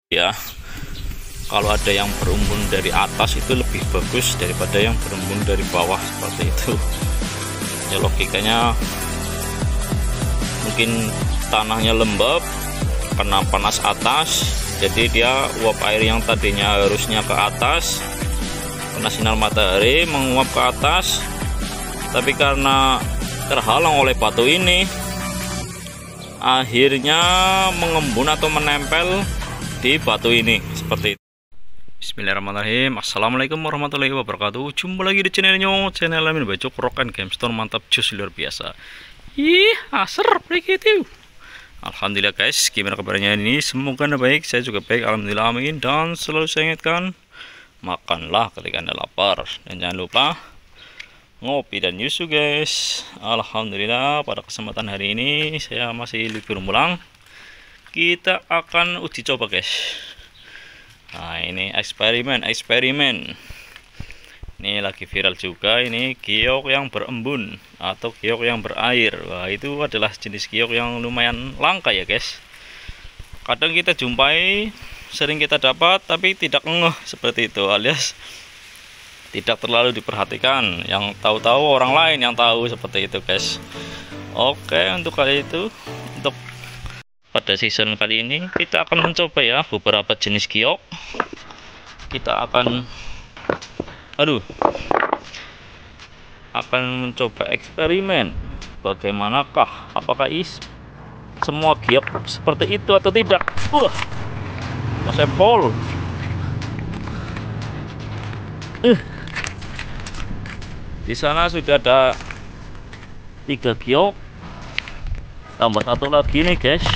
ya. Kalau ada yang berembun dari atas itu lebih bagus daripada yang berembun dari bawah seperti itu ya. Logikanya mungkin tanahnya lembab kena panas atas, jadi dia uap air yang tadinya harusnya ke atas kena sinar matahari menguap ke atas, tapi karena terhalang oleh batu ini akhirnya mengembun atau menempel di batu ini seperti itu. Bismillahirrahmanirrahim. Assalamualaikum warahmatullahi wabarakatuh. Jumpa lagi di channel Amin Bacok Rock and Game Store. Mantap, jus luar biasa. Ih, aser begitu. Alhamdulillah guys, gimana kabarnya ini? Semoga anda baik, saya juga baik, alhamdulillah, amin. Dan selalu saya ingatkan, makanlah ketika anda lapar, dan jangan lupa ngopi dan nyusu guys. Alhamdulillah, pada kesempatan hari ini saya masih libur pulang. Kita akan uji coba guys. Nah, ini eksperimen. Ini lagi viral juga, ini giok yang berembun atau giok yang berair. Wah, itu adalah jenis giok yang lumayan langka ya guys. Kadang kita jumpai, sering kita dapat, tapi tidak ngeh seperti itu, alias tidak terlalu diperhatikan. Yang tahu-tahu orang lain yang tahu seperti itu guys. Oke, untuk kali itu, untuk pada season kali ini kita akan mencoba ya beberapa jenis giok. Kita akan mencoba eksperimen bagaimanakah, apakah semua giok seperti itu atau tidak. Sampel di sana sudah ada 3 giok, tambah satu lagi nih guys.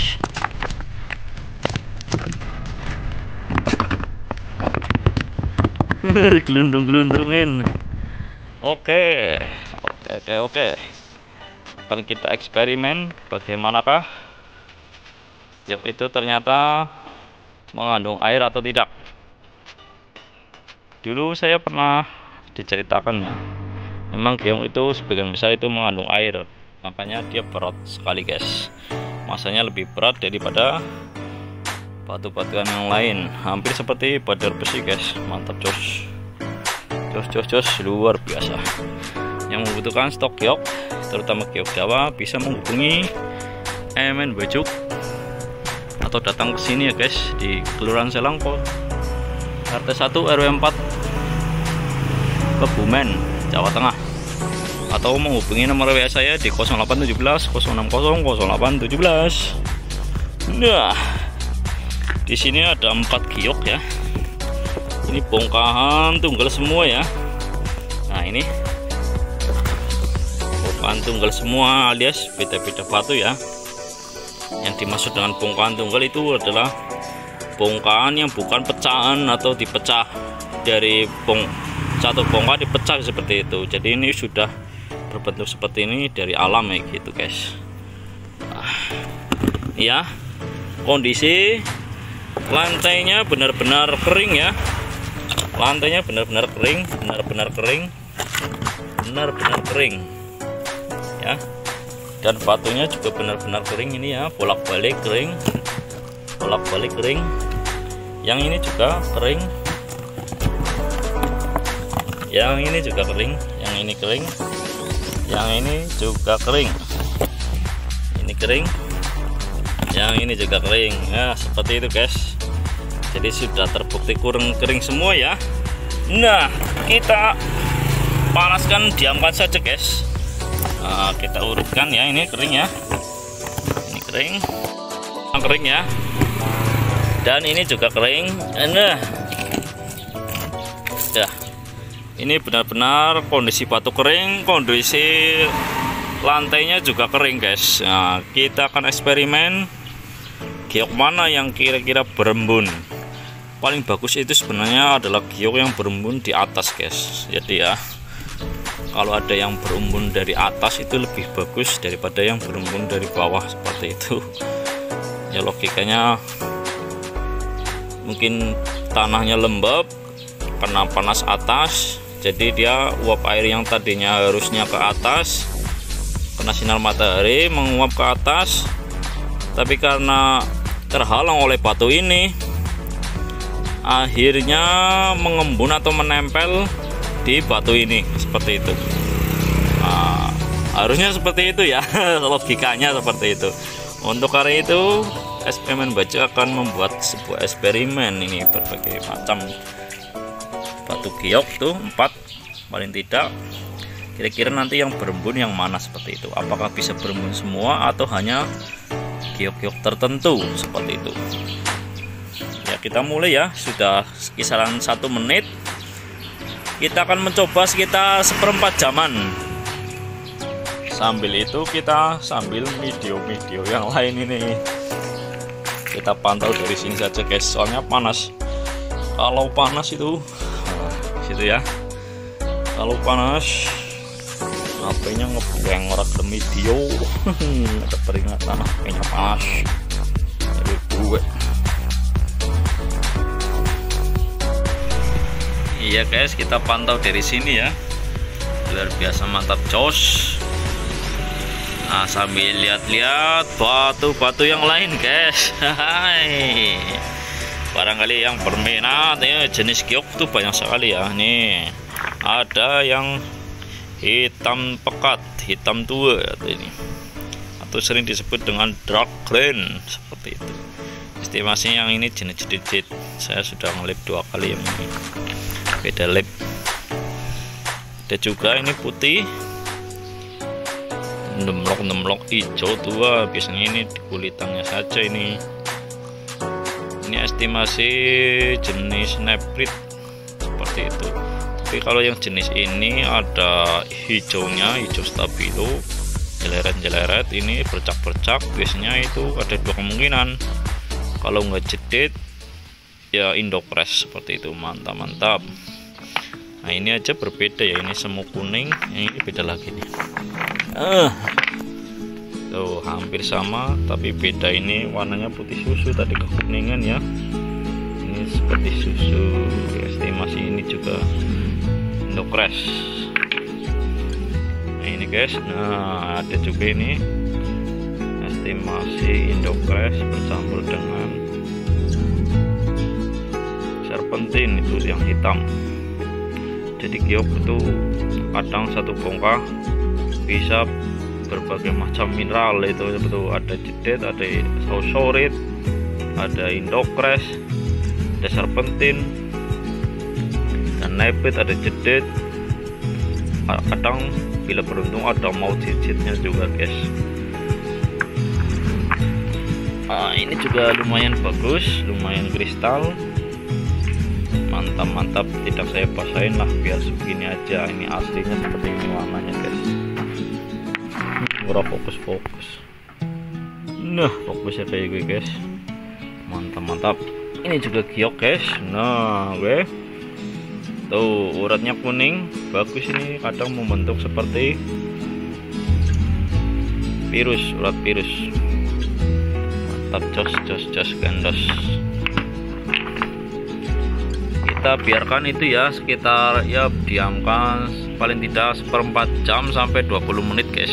Gelundung-gelundungin. Oke. Akan kita eksperimen bagaimanakah giok itu ternyata mengandung air atau tidak. Dulu saya pernah diceritakan ya, memang giok itu sebagian besar itu mengandung air, makanya dia berat sekali guys. Masanya lebih berat daripada batu-batuan yang lain, hampir seperti badar besi guys. Mantap, jos luar biasa. Yang membutuhkan stok giok, terutama giok Jawa, bisa menghubungi Amin Bacok atau datang ke sini ya guys, di Kelurahan Selangkot, RT 1 RW 4, Kebumen, Jawa Tengah. Atau menghubungi nomor WA saya di 0817 060 0817. Nah, di sini ada 4 giok ya. Ini bongkahan tunggal semua ya. Nah, ini bongkahan tunggal semua alias beda-beda batu ya. Yang dimaksud dengan bongkahan tunggal itu adalah bongkahan yang bukan pecahan atau dipecah dari satu bongkahan dipecah seperti itu. Jadi ini sudah berbentuk seperti ini dari alam ya gitu guys. Nah, ya, kondisi lantainya benar-benar kering ya. Lantainya benar-benar kering ya. Dan batunya juga benar-benar kering ini ya, bolak-balik kering. Yang ini juga kering. Yang ini juga kering, yang ini kering. Yang ini juga kering. Ini kering. Yang ini juga kering. Ya, seperti itu guys. Jadi sudah terbukti kering semua ya. Nah, kita panaskan, diamkan saja guys. Nah, kita urutkan ya, ini kering ya. Ini kering ya. Dan ini juga kering. Nah, ya, ini benar-benar kondisi batu kering, kondisi lantainya juga kering guys. Nah, kita akan eksperimen giok mana yang kira-kira berembun. Paling bagus itu sebenarnya adalah giok yang berembun di atas guys. Jadi ya, kalau ada yang berembun dari atas itu lebih bagus daripada yang berembun dari bawah seperti itu ya. Logikanya mungkin tanahnya lembab kena panas atas, jadi dia uap air yang tadinya harusnya ke atas kena sinar matahari menguap ke atas, tapi karena terhalang oleh batu ini akhirnya mengembun atau menempel di batu ini seperti itu. Nah, harusnya seperti itu ya. Logikanya seperti itu. Untuk hari itu eksperimen baca akan membuat sebuah eksperimen. Ini berbagai macam batu giok tuh 4 paling tidak. Kira-kira nanti yang berembun yang mana seperti itu, apakah bisa berembun semua atau hanya giok-giok tertentu seperti itu. Ya, kita mulai ya, sudah kisaran 1 menit. Kita akan mencoba sekitar 1/4 jaman. Sambil itu kita sambil video-video yang lain ini kita pantau dari sini saja guys, soalnya panas. Kalau panas itu situ ya, kalau panas HP-nya ngeblank orang ke video. Ada peringatan HP-nya panas dari gue. Iya guys, kita pantau dari sini ya, luar biasa mantap jos. Nah, sambil lihat-lihat batu-batu yang lain guys. Hai, barangkali yang berminat ya, jenis giok tuh banyak sekali ya. Nih ada yang hitam pekat, hitam tua ini, atau sering disebut dengan dark green seperti itu. Estimasinya yang ini jenis jaded, saya sudah ngelip 2 kali yang ini, beda lip. Ada juga ini putih, nemlok hijau tua, biasanya ini di kulitannya saja. Ini estimasi jenis neprit seperti itu. Tapi kalau yang jenis ini ada hijaunya, hijau stabilo, jeleret-jeleret, ini bercak-bercak. Biasanya itu ada 2 kemungkinan. Kalau nggak jaded ya Indocrest seperti itu, mantap. Nah, ini aja berbeda ya, ini semu kuning, yang ini beda lagi nih. Tuh hampir sama tapi beda, ini warnanya putih susu, tadi kekuningan ya, ini seperti susu. Estimasi ini juga Indocrest. Nah ini guys, nah ada juga ini estimasi Indocrest bercampur dengan serpentin, itu yang hitam. Jadi giok itu kadang satu bongkah bisa berbagai macam mineral, itu betul. Ada jaded, ada sausorit, ada Indocrest, ada serpentin, dan neprit, ada jaded. Kadang bila beruntung ada mau jijitnya juga guys. Ini juga lumayan bagus, lumayan kristal, mantap. Tidak saya basahin lah, biar segini aja. Ini aslinya seperti ini warnanya guys. Murah fokus. Nah fokusnya kayak gue guys, mantap. Ini juga giok guys. Nah oke, tuh uratnya kuning, bagus. Ini kadang membentuk seperti virus, urat virus. Mantap, jos gandos. Kita biarkan itu ya, sekitar ya diamkan paling tidak 1/4 jam sampai 20 menit guys.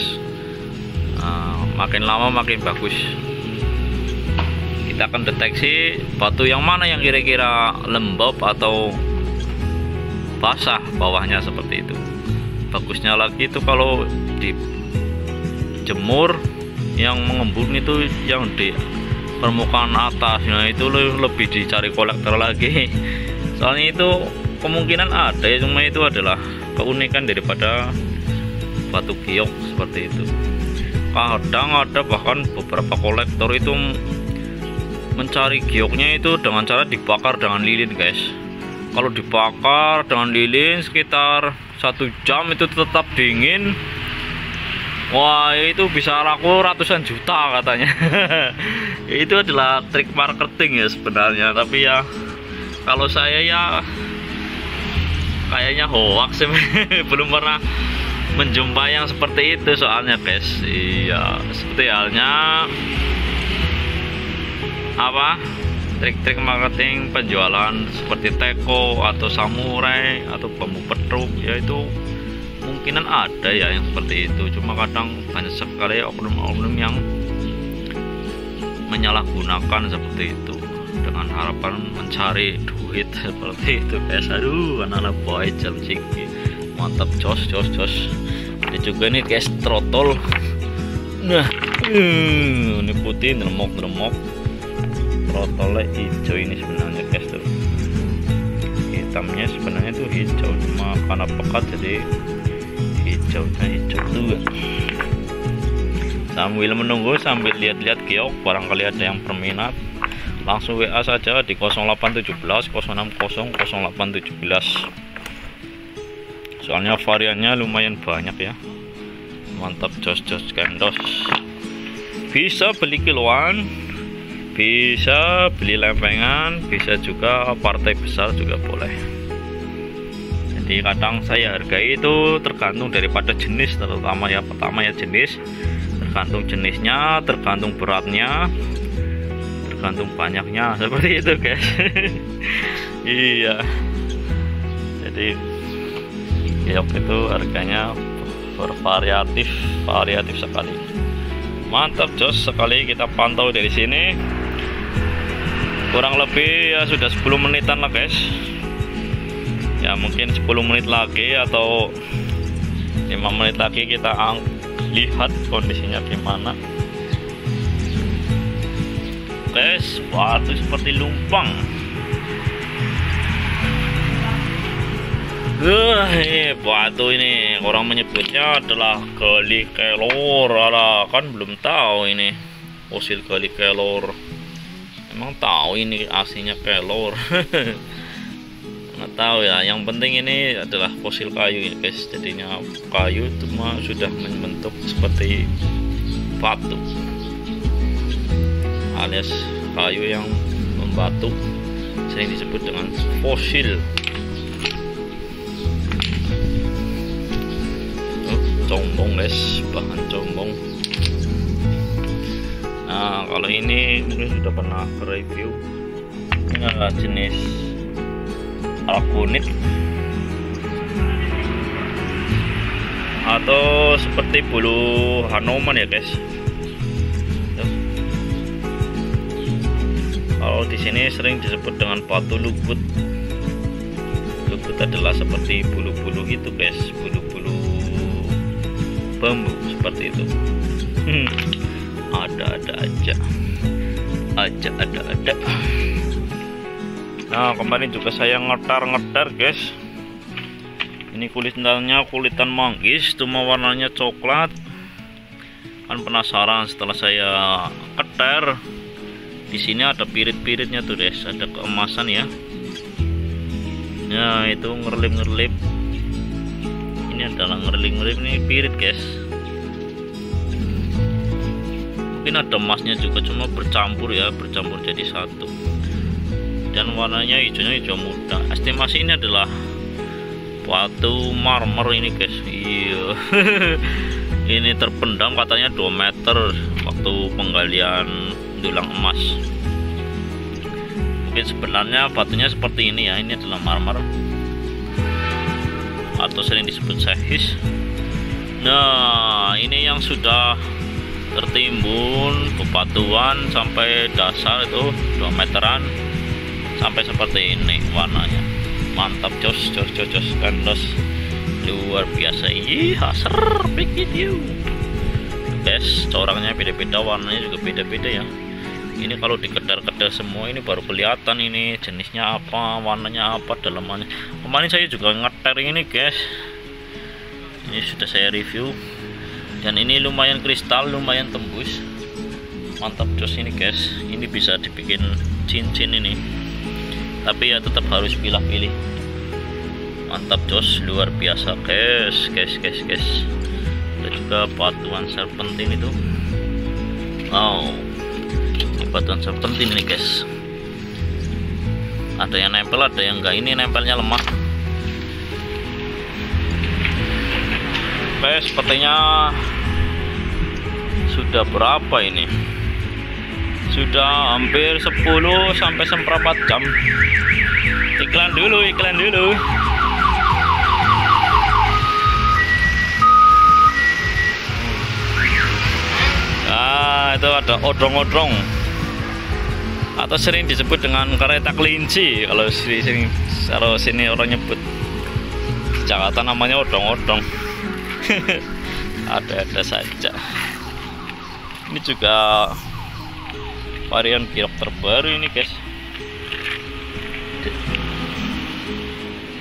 Makin lama makin bagus. Kita akan deteksi batu yang mana yang kira-kira lembab atau basah bawahnya seperti itu. Bagusnya lagi itu kalau dijemur, yang mengembun itu yang di permukaan atasnya itu lebih dicari kolektor lagi. Soalnya itu kemungkinan ada ya, cuma itu adalah keunikan daripada batu giok seperti itu. Kadang ada bahkan beberapa kolektor itu mencari gioknya itu dengan cara dibakar dengan lilin guys. Kalau dibakar dengan lilin sekitar 1 jam itu tetap dingin. Wah, itu bisa laku ratusan juta katanya. Itu adalah trik marketing ya sebenarnya, tapi ya kalau saya ya kayaknya hoax. Belum pernah menjumpai yang seperti itu soalnya guys. Iya, seperti halnya apa, trik-trik marketing penjualan seperti teko atau samurai atau bambu petruk, yaitu kemungkinan ada ya yang seperti itu. Cuma kadang banyak sekali oknum-oknum yang menyalahgunakan seperti itu dengan dengan harapan mencari duit seperti itu guys. Aduh, anak-anak boy jam ciki mantap, jos. Ini juga nih guys trotol. Nah, ini putih remok trotolnya hijau ini sebenarnya guys tuh. Hitamnya sebenarnya tuh hijau, cuma karena pekat jadi hijau juga. Sambil menunggu, sambil lihat-lihat giok, barangkali ada yang berminat, langsung WA saja di 0817 060 0817. Soalnya variannya lumayan banyak ya. Mantap, jos kendos. Bisa beli kiloan, bisa beli lempengan, bisa juga partai besar juga boleh. Jadi kadang saya hargai itu tergantung daripada jenis, terutama ya, pertama ya jenis, tergantung jenisnya, tergantung beratnya, tergantung banyaknya, seperti itu guys. Iya, jadi giok itu harganya bervariatif sekali. Mantap, jos sekali. Kita pantau dari sini kurang lebih ya sudah 10 menitan lah guys ya, mungkin 10 menit lagi atau 5 menit lagi kita lihat kondisinya gimana guys. Batu seperti lumpang. Batu ini orang menyebutnya adalah gali kelor. Kan belum tahu ini fosil gali kelor. Emang tahu ini aslinya kelor. Nggak tahu ya, yang penting ini adalah fosil kayu ini guys. Jadinya kayu cuma sudah membentuk seperti batu, alias kayu yang membatu, sering disebut dengan fosil. Combong guys, bahan combong. Nah, kalau ini mungkin sudah pernah review. Ini adalah jenis aragonit atau seperti bulu Hanuman ya guys. Kalau di sini sering disebut dengan batu luput. Luput adalah seperti bulu-bulu itu guys, bulu-bulu bambu seperti itu. Ada aja. Nah, kemarin juga saya ngetar guys. Ini kulitannya kulitan manggis, cuma warnanya coklat. Kan penasaran setelah saya keter. Di sini ada pirit-piritnya tuh guys, ada keemasan ya. Nah, itu ngerlip. Ini adalah ngerlip ini pirit guys. Mungkin ada emasnya juga, cuma bercampur jadi satu. Dan warnanya hijaunya hijau muda. Estimasi ini adalah batu marmer ini guys. Iya. Ini terpendam katanya 2 meter waktu penggalian dulang emas. Mungkin sebenarnya batunya seperti ini ya. Ini adalah marmer atau sering disebut sehis. Nah, ini yang sudah tertimbun bebatuan sampai dasar itu 2 meteran, sampai seperti ini warnanya. Mantap, jos kandos, luar biasa. Ih, haser bikin you guys. Coraknya beda-beda, warnanya juga beda-beda ya. Ini kalau dikedar-kedar semua ini baru kelihatan ini jenisnya apa, warnanya apa, dalamannya. Kemarin saya juga ngeter ini guys. Ini sudah saya review. Dan ini lumayan kristal, lumayan tembus. Mantap jos ini guys. Ini bisa dibikin cincin ini. Tapi ya tetap harus pilih-pilih. Mantap jos, luar biasa guys. Ada juga batuan serpentin itu. Wow, ini batuan serpentin ini guys. Ada yang nempel, ada yang enggak. Ini nempelnya lemah. Oke, sepertinya sudah berapa ini? Sudah hampir 10 sampai seperempat jam. Iklan dulu. Nah, itu ada odong-odong. atau sering disebut dengan kereta kelinci kalau sini orang nyebut. Jakarta namanya odong-odong. Ada-ada saja. Ini juga varian giok terbaru ini guys,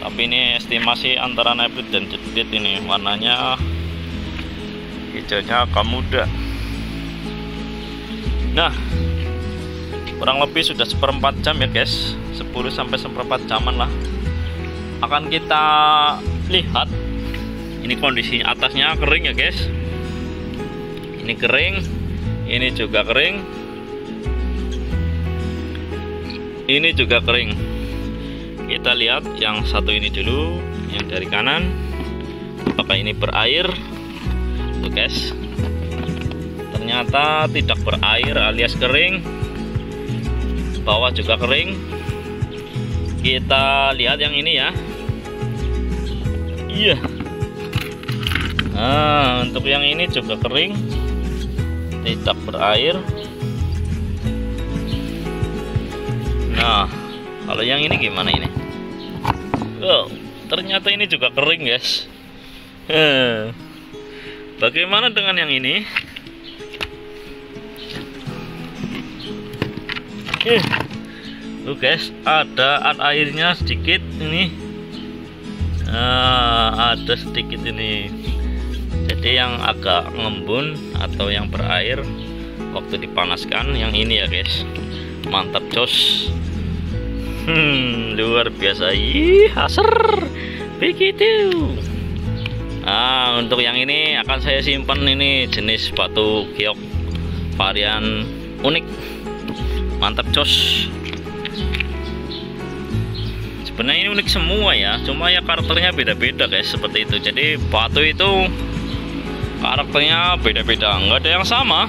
tapi ini estimasi antara hybrid dan jadid. Ini warnanya hijaunya agak muda. Nah, kurang lebih sudah 1/4 jam ya guys, 10 sampai 1/4 jaman lah. Akan kita lihat ini kondisi atasnya kering ya guys. Ini kering, ini juga kering, ini juga kering. Kita lihat yang satu ini dulu, yang dari kanan, apakah ini berair. Tuh guys, ternyata tidak berair alias kering. Bawah juga kering. Kita lihat yang ini ya. Iya. Nah, untuk yang ini juga kering, tidak berair. Nah, kalau yang ini gimana ini? Oh, ternyata ini juga kering guys. Bagaimana dengan yang ini? Tuh guys, ada airnya sedikit ini. Ada sedikit ini. Jadi yang agak ngembun atau yang berair waktu dipanaskan yang ini ya guys. Mantap jos. Luar biasa. Ih, aser. Begitu. Nah, untuk yang ini akan saya simpan. Ini jenis batu giok varian unik. Mantap jos. Sebenarnya ini unik semua ya, cuma ya karakternya beda-beda guys, seperti itu. Jadi batu itu karakternya beda-beda, nggak ada yang sama.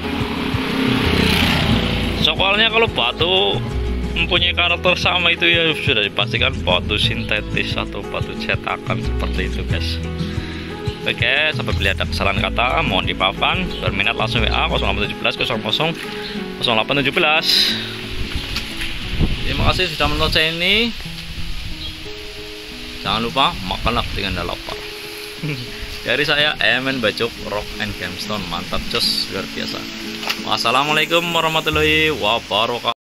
Soalnya kalau batu mempunyai karakter sama itu ya sudah dipastikan batu sintetis atau batu cetakan, seperti itu guys. Oke, apabila ada kesalahan kata mohon dimaafkan. Berminat langsung WA 0817 00 0817. Terima kasih sudah menonton saya ini. Jangan lupa makanlah ketika Anda lapar. Dari saya Emen Bacok Rock and Gemstone. Mantap jos, luar biasa. Wassalamualaikum warahmatullahi wabarakatuh.